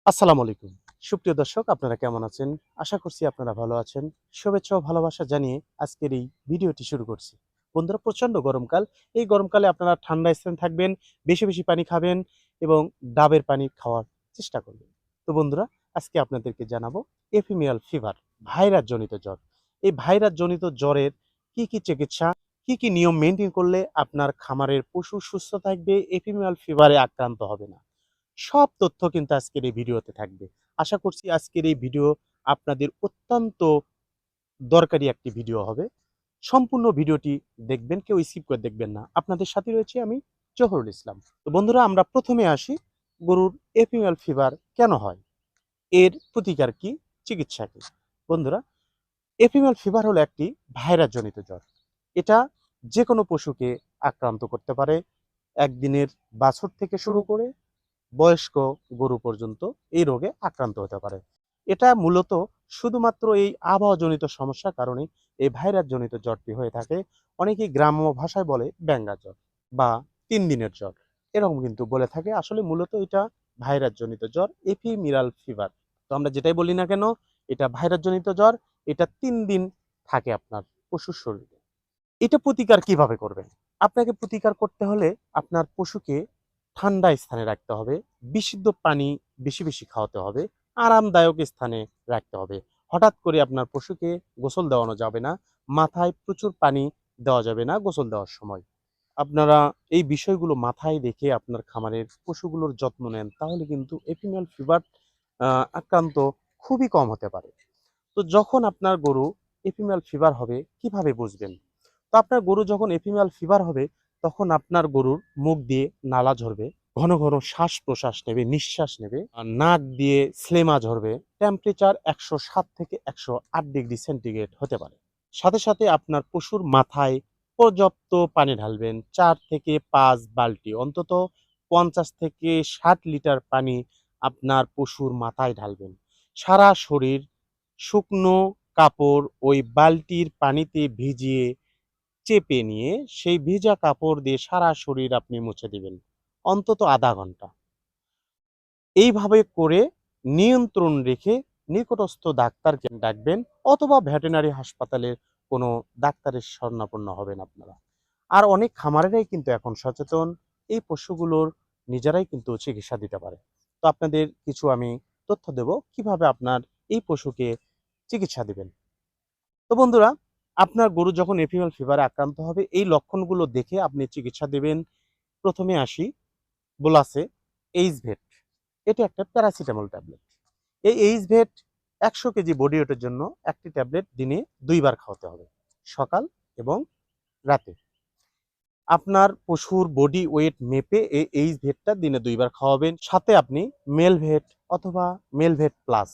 আসসালামু আলাইকুম। সুপ্রিয় দর্শক, আপনারা কেমন আছেন? আশা করছি আপনারা ভালো আছেন। শুভেচ্ছা ও ভালোবাসা জানিয়ে আজকের এই ভিডিওটি শুরু করছি। বন্ধুরা, প্রচণ্ড গরমকাল। এই গরমকালে আপনারা ঠান্ডা স্থানে থাকবেন, বেশি, বেশি পানি খাবেন এবং ডাবের পানি খাওয়ার চেষ্টা করবেন। তো বন্ধুরা, আজকে আপনাদেরকে জানাবো এফিমিয়াল ফিভার, ভাইরাস জনিত জ্বর। এই ভাইরাস জনিত জ্বরের কি চিকিৎসা, কি নিয়ম মেইনটেইন করলে আপনার খামারের পশু সুস্থ থাকবে, এফিমিয়াল ফিভারে আক্রান্ত হবে না। সব তথ্য কিন্তু আজকের এই ভিডিওতে থাকবে। আশা করছি আজকের এই ভিডিও আপনাদের অত্যন্ত দরকারি একটি ভিডিও হবে। সম্পূর্ণ ভিডিওটি দেখবেন, কেউ স্কিপ করে দেখবেন না। আপনাদের সাথে রয়েছে আমি, জহুরুল ইসলাম। তো বন্ধুরা, আমরা প্রথমে আসি গরুর এপিমেল ফিভার কেন হয়, এর প্রতিকার কি, চিকিৎসা কি। বন্ধুরা, এপিমেল ফিভার হলো একটি ভাইরাস জনিত জ্বর। এটা যে কোনো পশুকে আক্রান্ত করতে পারে। একদিনের বাছুর থেকে শুরু করে বয়স্ক গরু পর্যন্ত এই রোগে আক্রান্ত হতে পারে। এটা মূলত শুধুমাত্র এই আবহাওয়াজনিত সমস্যার কারণে এই ভাইরাস জনিত জ্বরটি হয়ে থাকে। অনেকেই গ্রাম্য ভাষায় বলে ব্যাঙ্গা জ্বর বা ৩ দিনের জ্বর, এরকম কিন্তু বলে থাকে। আসলে মূলত এটা ভাইরাস জনিত জ্বর, এপিমিরাল ফিভার। তো আমরা যেটাই বলি না কেন, এটা ভাইরাস জনিত জ্বর। এটা ৩ দিন থাকে আপনার পশুর শরীরে। এটা প্রতিকার কিভাবে করবেন? আপনাকে প্রতিকার করতে হলে আপনার পশুকে ঠান্ডা স্থানে রাখতে হবে, বিশুদ্ধ পানি বেশি, বেশি খাওয়াতে হবে, আরামদায়ক স্থানে রাখতে হবে। হঠাৎ করে আপনার পশুকে গোসল দেওয়ানো যাবে না, মাথায় প্রচুর পানি দেওয়া যাবে না গোসল দেওয়ার সময়। আপনারা এই বিষয়গুলো মাথায় রেখে আপনার খামারের পশুগুলোর যত্ন নেন, তাহলে কিন্তু এপিমেল ফিভার আক্রান্ত খুবই কম হতে পারে। তো যখন আপনার গরু এপিমেল ফিভার হবে, কিভাবে বুঝবেন? তো আপনার গরু যখন এপিমেল ফিভার হবে, তখন আপনার গরুর মুখ দিয়ে নালা ঝরবে, ঘন ঘন শ্বাস প্রশ্বাস নেবে, নিঃশ্বাস নেবে, আর নাক দিয়ে স্লেমা ঝরবে। টেম্পারেচার ১০৭ থেকে ১০৮ ডিগ্রি সেন্টিগ্রেড হতে পারে। সাথে সাথে আপনার পশুর মাথায় পর্যাপ্ত পানি ঢালবেন, ৪ থেকে ৫ বালতি, অন্তত ৫০ থেকে ৬০ লিটার পানি আপনার পশুর মাথায় ঢালবেন। সারা শরীর শুকনো কাপড় ওই বালতির পানিতে ভিজিয়ে চেপে নিয়ে সেই ভেজা কাপড় দিয়ে সারা শরীর আপনি মুছে দিবেন, অন্তত আধা ঘন্টা। এইভাবে করে নিয়ন্ত্রণ রেখে নিকটস্থ ডাক্তারকে ডাকবেন, অথবা ভেটেরিনারি হাসপাতালের কোনো ডাক্তারের শরণাপন্ন হবেন আপনারা। আর অনেক খামারেরাই কিন্তু এখন সচেতন, এই পশুগুলোর নিজেরাই কিন্তু চিকিৎসা দিতে পারে। তো আপনাদের কিছু আমি তথ্য দেব কিভাবে আপনার এই পশুকে চিকিৎসা দিবেন। তো বন্ধুরা, আপনার গরু যখন এপিমেল ফিভারে আক্রান্ত হবে, এই লক্ষণগুলো দেখে আপনি চিকিৎসা দেবেন। প্রথমে আসি বোলাসে এইচভেট। এটা একটা প্যারাসিটামল ট্যাবলেট। এই এইচভেট ১০০ কেজি বডি ওয়েটের জন্য একটি ট্যাবলেট দিনে ২ বার খাওয়াতে হবে, সকাল এবং রাতে। আপনার পশুর বডি ওয়েট মেপে এই এইচভেটটা দিনে ২ বার খাওয়াবেন। সাথে আপনি মেলভেট অথবা মেলভেট প্লাস,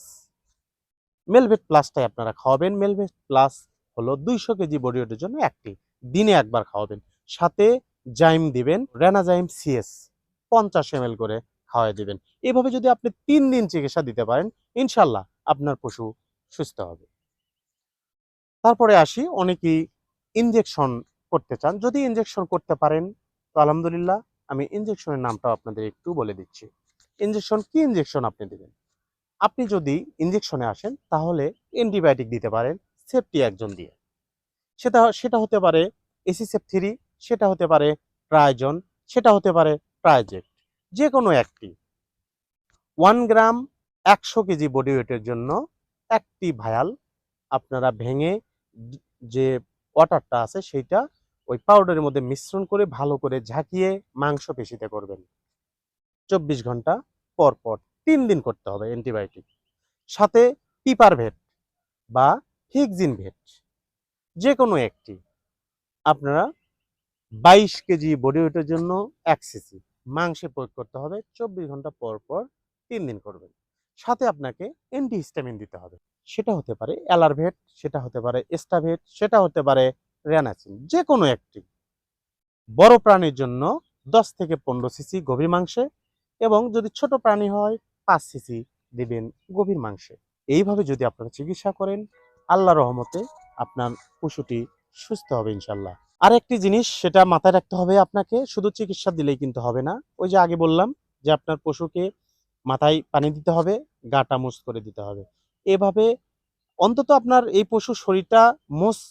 মেলভেট প্লাসটাই আপনারা খাওয়াবেন। মেলভেট প্লাস হলো ২০০ কেজি বডি ওয়েটের জন্য একটি, দিনে ১ বার খাওয়াবেন। সাথে জাইম দিবেন, রেনাজাইম সিএস ৫০ ml করে খাওয়াই দিবেন। এভাবে যদি আপনি ৩ দিন চিকিৎসা দিতে পারেন, ইনশাল্লাহ আপনার পশু সুস্থ হবে। তারপরে আসি, অনেকেই ইনজেকশন করতে চান। যদি ইনজেকশন করতে পারেন তো আলহামদুলিল্লাহ। আমি ইনজেকশনের নামটাও আপনাদের একটু বলে দিচ্ছি। ইনজেকশন কি ইনজেকশন আপনি দিবেন? আপনি যদি ইনজেকশনে আসেন, তাহলে অ্যান্টিবায়োটিক দিতে পারেন সেফটি একজন দিয়ে। সেটা সেটা হতে পারে এসিসেপ 3, সেটা হতে পারে ট্রাইজন, সেটা হতে পারে ট্রাইজেক্ট, যে কোনো একটি। 1 গ্রাম ১০০ কেজি বডি ওয়েটের জন্য একটি ভায়াল আপনারা ভেঙে যে ওয়াটারটা আছে সেইটা ওই পাউডারের মধ্যে মিশ্রণ করে ভালো করে ঝাঁকিয়ে মাংসপেশিতে করবেন। ২৪ ঘন্টা পর পর ৩ দিন করতে হবে অ্যান্টিবায়োটিক। সাথে পিপারভেট বা হিক্সিনভেট, যে কোনো একটি আপনারা ২২ কেজি বডি ওয়েটের জন্য ১ সিসি মাংসে প্রয়োগ করতে হবে। ২৪ ঘন্টা পর পর ৩ দিন করবেন। সাথে আপনাকে অ্যান্টিহিস্টামিন দিতে হবে। সেটা হতে পারে অ্যালারভেট, সেটা হতে পারে এস্টাভেট, সেটা হতে পারে রেনাসিন, যে কোনো একটি। বড় প্রাণীর জন্য ১০ থেকে ১৫ সিসি গভীর মাংসে, এবং যদি ছোট প্রাণী হয় ৫ সিসি দিবেন গভীর মাংসে। এইভাবে যদি আপনারা চিকিৎসা করেন, আল্লাহর রহমতে আপনার পশুটি সুস্থ হবে ইনশাল্লাহ। আর একটি জিনিস সেটা মাথায় রাখতে হবে আপনাকে, শুধু চিকিৎসা দিলেই কিন্তু হবে না। ওই যে আগে বললাম যে আপনার পশুকে মাথায় পানি দিতে হবে, গাটা মুছ করে দিতে হবে। এভাবে অন্তত আপনার এই পশুর শরীরটা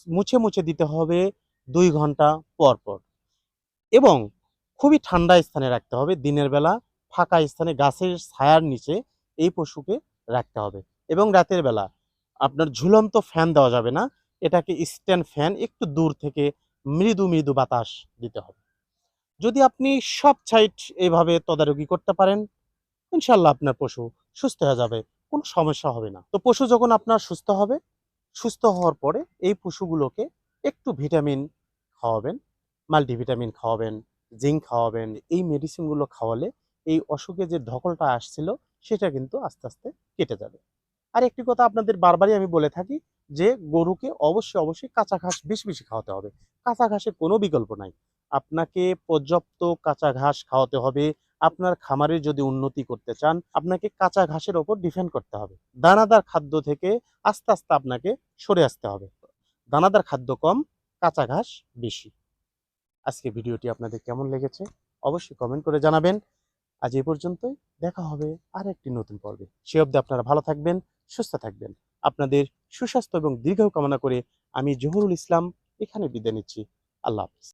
মুছে মুছে দিতে হবে ২ ঘন্টা পর পর। এবং খুবই ঠান্ডা স্থানে রাখতে হবে। দিনের বেলা ফাঁকা স্থানে গাছের ছায়ার নিচে এই পশুকে রাখতে হবে। এবং রাতের বেলা আপনার ঝুলন্ত ফ্যান দেওয়া যাবে না। এটাকে স্ট্যান্ড ফ্যান, একটু দূর থেকে মৃদু মৃদু বাতাস দিতে হবে। যদি আপনি সব সাইড এভাবে তদারকি করতে পারেন, ইনশাল্লাহ আপনার পশু সুস্থ হয়ে যাবে, কোনো সমস্যা হবে না। তো পশু যখন আপনার সুস্থ হবে, সুস্থ হওয়ার পরে এই পশুগুলোকে একটু ভিটামিন খাওয়াবেন, মাল্টিভিটামিন খাওয়াবেন, জিঙ্ক খাওয়াবেন। এই মেডিসিনগুলো খাওয়ালে এই অসুখে যে ধকলটা আসছিল সেটা কিন্তু আস্তে আস্তে কেটে যাবে। আর একটি কথা আপনাদের বারবারই আমি বলে থাকি যে গরুকে অবশ্যই কাঁচা ঘাস বেশি বেশি খাওয়াতে হবে। কাঁচা ঘাসের কোনো বিকল্প নাই। আপনাকে পর্যাপ্ত কাঁচা ঘাস খাওয়াতে হবে। আপনার খামারের যদি উন্নতি করতে চান, আপনাকে কাঁচা ঘাসের ওপর ডিপেন্ড করতে হবে। দানাদার খাদ্য থেকে আস্তে আস্তে আপনাকে সরে আসতে হবে। দানাদার খাদ্য কম, কাঁচা ঘাস বেশি। আজকে ভিডিওটি আপনাদের কেমন লেগেছে অবশ্যই কমেন্ট করে জানাবেন। আজ এই পর্যন্তই, দেখা হবে আর একটি নতুন পর্বে। সে অবধি আপনারা ভালো থাকবেন, সুস্থ থাকবেন। আপনাদের সুস্বাস্থ্য এবং দীর্ঘায়ু কামনা করে আমি জহুরুল ইসলাম এখানে বিদায় নিচ্ছি। আল্লাহ হাফিজ।